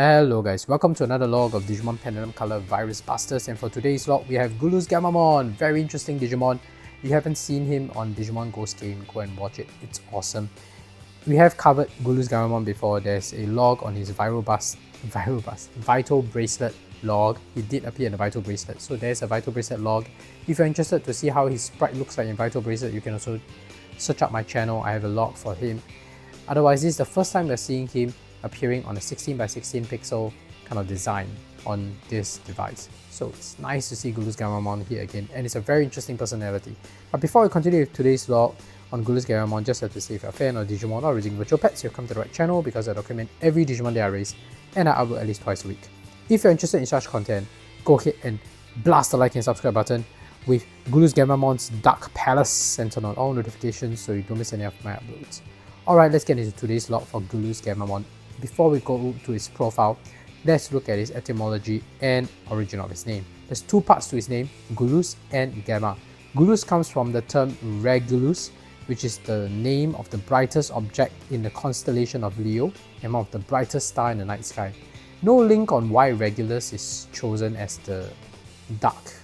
Hello guys, welcome to another log of Digimon Pendulum COLOR Virus Busters, and for today's log we have Gulus Gammamon. Very interesting Digimon. If you haven't seen him on Digimon Ghost Game, go and watch it, it's awesome. We have covered Gulus Gammamon before. There's a log on his Vital Bracelet log. He did appear in the Vital Bracelet, so there's a Vital Bracelet log. If you're interested to see how his sprite looks like in Vital Bracelet, you can also search up my channel. I have a log for him. Otherwise, this is the first time we're seeing him appearing on a 16x16 pixel kind of design on this device. So it's nice to see Gulus Gammamon here again, and it's a very interesting personality. But before we continue with today's log on Gulus Gammamon, just have to say if you're a fan of Digimon or raising virtual pets, you've come to the right channel because I document every Digimon that I raise and I upload at least twice a week. If you're interested in such content, go ahead and blast the like and subscribe button with Gulus Gammamon's Dark Palace and turn on all notifications so you don't miss any of my uploads. Alright, let's get into today's log for Gulus Gammamon. Before we go to his profile, let's look at his etymology and origin of his name. There's two parts to his name, Gulus and Gamma. Gulus comes from the term Regulus, which is the name of the brightest object in the constellation of Leo and one of the brightest stars in the night sky. No link on why Regulus is chosen as the dark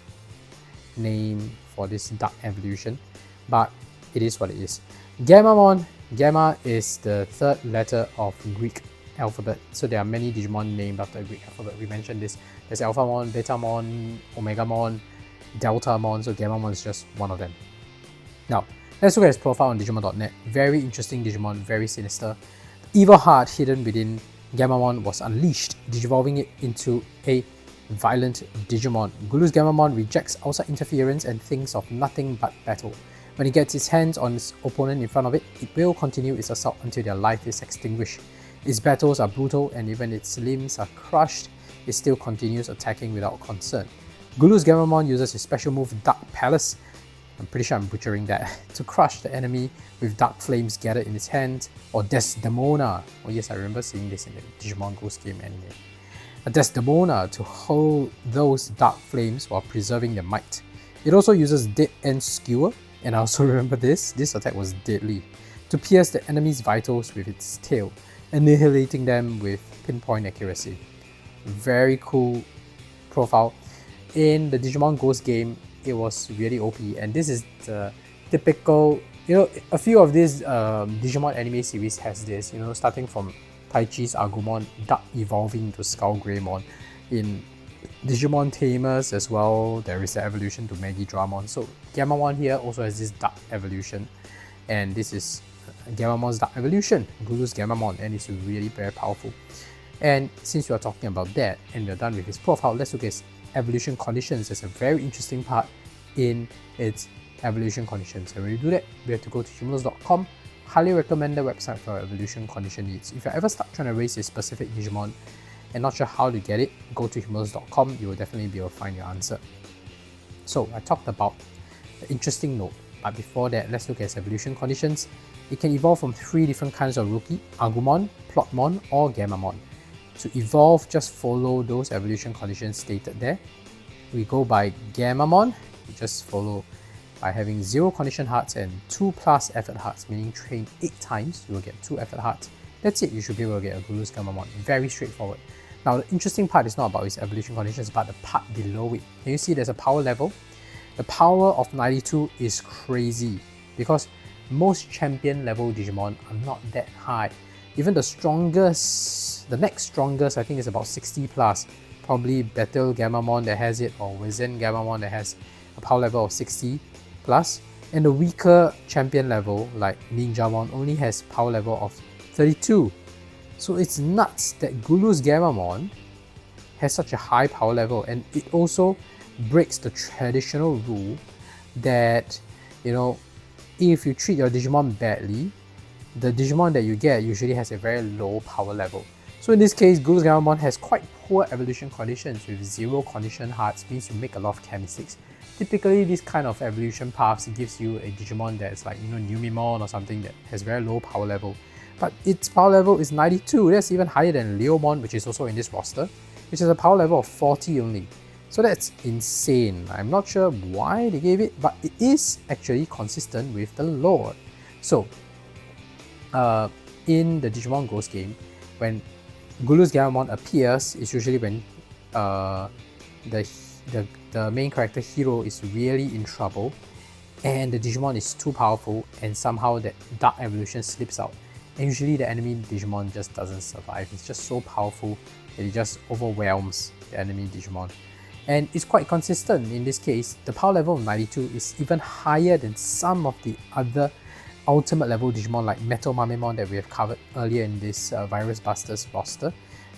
name for this dark evolution, but it is what it is. Gammamon, Gamma is the third letter of Greek alphabet, so there are many Digimon named after the Greek alphabet. We mentioned this. There's Alphamon, Betamon, Omegamon, Deltamon, so Gammamon is just one of them. Now, let's look at his profile on Digimon.net. Very interesting Digimon, very sinister. The evil heart hidden within Gammamon was unleashed, digivolving it into a violent Digimon. Gulus Gammamon rejects outside interference and thinks of nothing but battle. When he gets his hands on his opponent in front of it, it will continue its assault until their life is extinguished. Its battles are brutal, and even its limbs are crushed, it still continues attacking without concern. Gulus Gammamon uses his special move Dark Palace, I'm pretty sure I'm butchering that, to crush the enemy with dark flames gathered in its hand, or Desdemona. Oh yes, I remember seeing this in the Digimon Ghost Game anime. A Desdemona to hold those dark flames while preserving their might. It also uses Dead End Skewer, and I also remember this attack was deadly, to pierce the enemy's vitals with its tail, annihilating them with pinpoint accuracy. Very cool profile. In the Digimon Ghost Game, it was really OP, and this is the typical, a few of these Digimon anime series has this, starting from Taichi's Agumon, Dark evolving to Skull Greymon. In Digimon Tamers as well, there is the evolution to Megidramon. So Gammamon here also has this Dark evolution, and this is Gammamon's Dark evolution, Gulus Gammamon, and it's really very powerful. And since we are talking about that and we're done with his profile, let's look at his evolution conditions. There's a very interesting part in its evolution conditions. And when we do that, we have to go to humulus.com. Highly recommend the website for evolution condition needs. If you're ever stuck trying to raise a specific Digimon and not sure how to get it, go to humulus.com. You will definitely be able to find your answer. So I talked about the interesting note, but before that, let's look at its evolution conditions. It can evolve from 3 different kinds of rookie, Agumon, Plotmon, or Gammamon. To evolve, just follow those evolution conditions stated there. We go by Gammamon, we just follow by having 0 condition hearts and 2+ effort hearts, meaning train 8 times, you will get 2 effort hearts. That's it, you should be able to get a Gulus Gammamon. Very straightforward. Now the interesting part is not about its evolution conditions, but the part below it. Can you see there's a power level? The power of 92 is crazy, because most champion level Digimon are not that high. Even the strongest, the next strongest, I think is about 60+. Probably Battle Gammamon that has it, or Wizen Gammamon that has a power level of 60+. And the weaker champion level like Ninjamon only has power level of 32. So it's nuts that Gulus Gammamon has such a high power level, and it also breaks the traditional rule that, if you treat your Digimon badly, the Digimon that you get usually has a very low power level. So in this case, Gulus Gammamon has quite poor evolution conditions with 0 condition hearts, means you make a lot of chem mistakes. Typically, this kind of evolution paths gives you a Digimon that's like, Numemon or something that has very low power level. But its power level is 92, that's even higher than Leomon, which is also in this roster, which has a power level of 40 only. So that's insane. I'm not sure why they gave it, but it is actually consistent with the lore. So, in the Digimon Ghost Game, when Gulus Gammamon appears is usually when the main character hero is really in trouble and the Digimon is too powerful and somehow that dark evolution slips out. And usually the enemy Digimon just doesn't survive. It's just so powerful that it just overwhelms the enemy Digimon. And it's quite consistent in this case. The power level of 92 is even higher than some of the other ultimate level Digimon like Metalmamemon that we have covered earlier in this Virus Busters roster.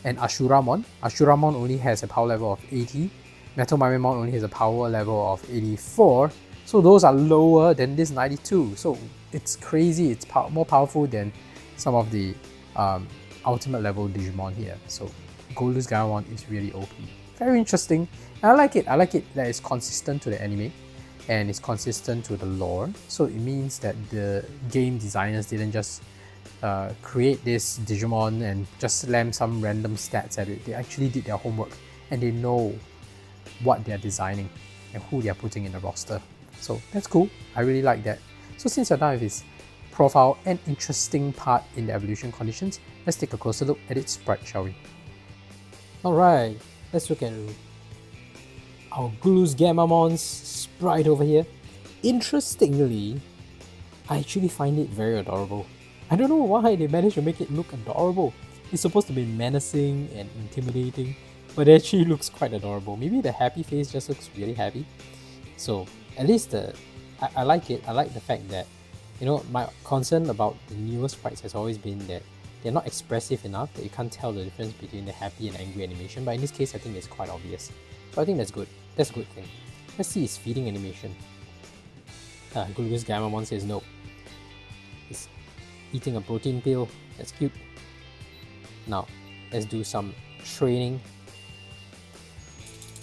And Ashuramon. Ashuramon only has a power level of 80. Metalmamemon only has a power level of 84. So those are lower than this 92. So it's crazy. It's more powerful than some of the ultimate level Digimon here. So Gulus Gammamon is really OP. Very interesting. And I like it. I like it that it's consistent to the anime and it's consistent to the lore. So it means that the game designers didn't just create this Digimon and just slam some random stats at it. They actually did their homework and they know what they're designing and who they're putting in the roster. So that's cool. I really like that. So since you're done with his profile and interesting part in the evolution conditions, let's take a closer look at its sprite, shall we? Alright, let's look at our Gulus Gammamon's sprite over here. Interestingly, I actually find it very adorable. I don't know why they managed to make it look adorable. It's supposed to be menacing and intimidating, but it actually looks quite adorable. Maybe the happy face just looks really happy. So at least I like it. I like the fact that, you know, my concern about the newer sprites has always been that they're not expressive enough, that you can't tell the difference between the happy and angry animation, but in this case I think it's quite obvious. So I think that's good. That's a good thing. Let's see his feeding animation. Gulus Gammamon says no. He's eating a protein pill. That's cute. Now, let's do some training.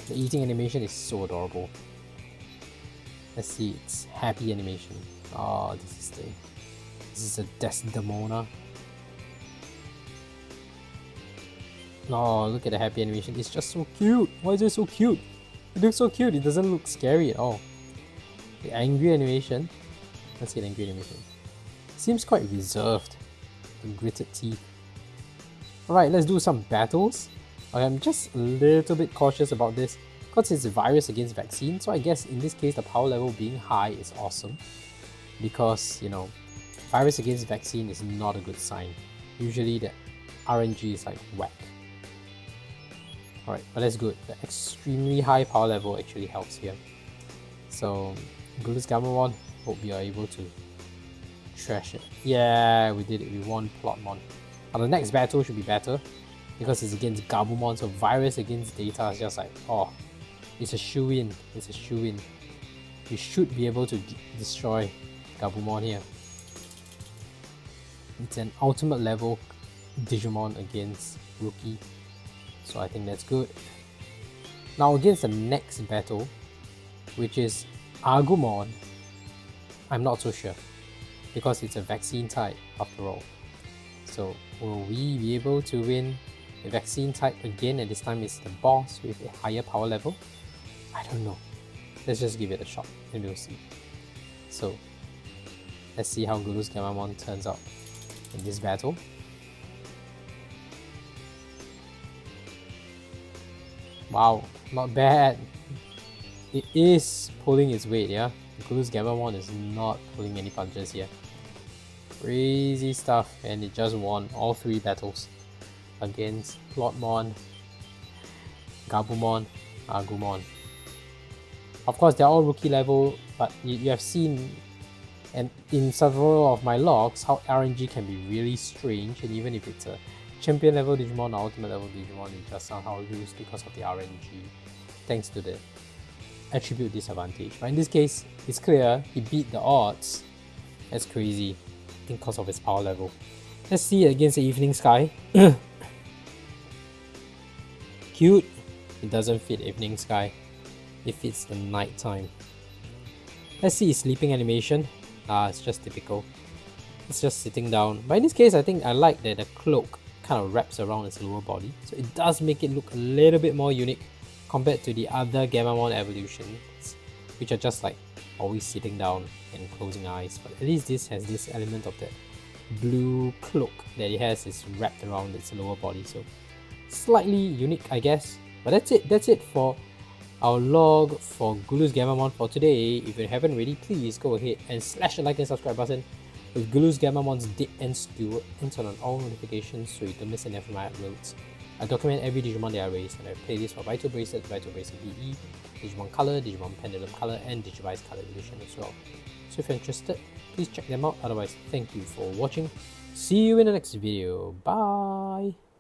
The eating animation is so adorable. Let's see its happy animation. Oh, this is a Desdemona. Oh, look at the happy animation. It's just so cute. Why is it so cute? It looks so cute. It doesn't look scary at all. The angry animation. Let's see the angry animation. Seems quite reserved. The gritted teeth. Alright, let's do some battles. I'm just a little bit cautious about this because it's a virus against vaccine. So I guess in this case, the power level being high is awesome. Because, you know, virus against vaccine is not a good sign. Usually the RNG is like whack. Alright, but that's good. The extremely high power level actually helps here. So, Gulus Gammamon, hope you are able to trash it. Yeah, we did it. We won Plotmon. Now the next battle should be better because it's against Gabumon. So virus against data is just like, oh, it's a shoo-in. It's a shoo-in. You should be able to destroy Gabumon here. It's an ultimate level Digimon against Rookie. So I think that's good. Now against the next battle, which is Agumon, I'm not so sure because it's a vaccine type after all. So will we be able to win the vaccine type again, and this time it's the boss with a higher power level? I don't know. Let's just give it a shot and we'll see. So let's see how Gulus Gammamon turns out in this battle. Wow, not bad. It is pulling its weight, yeah? Gulus Gammamon is not pulling any punches here. Crazy stuff, and it just won all three battles against Plotmon, Gabumon, Agumon. Of course, they're all rookie level, but you have seen and in several of my logs how RNG can be really strange, and even if it's a champion level Digimon or ultimate level Digimon, you just somehow lose because of the RNG, thanks to the attribute disadvantage. But in this case, it's clear he beat the odds. That's crazy. I think because of his power level. Let's see it against the Evening Sky. Cute. It doesn't fit Evening Sky. It fits the night time. Let's see his sleeping animation. It's just typical. It's just sitting down. But in this case, I think I like that the cloak kind of wraps around its lower body. So it does make it look a little bit more unique compared to the other Gammamon evolutions, which are just like always sitting down and closing eyes. But at least this has this element of that blue cloak that it has is wrapped around its lower body. So slightly unique, I guess. But that's it for our log for Gulus Gammamon for today. If you haven't already, please go ahead and slash the like and subscribe button with Gulus Gammamon's dead end steward and turn on all notifications so you don't miss any of my uploads. I document every Digimon that I raise, and I play this for Vital Bracelet, Vital Bracelet BE, Digimon Color, Digimon Pendulum Color, and Digivice Color Edition as well. So if you're interested, please check them out. Otherwise, thank you for watching. See you in the next video. Bye!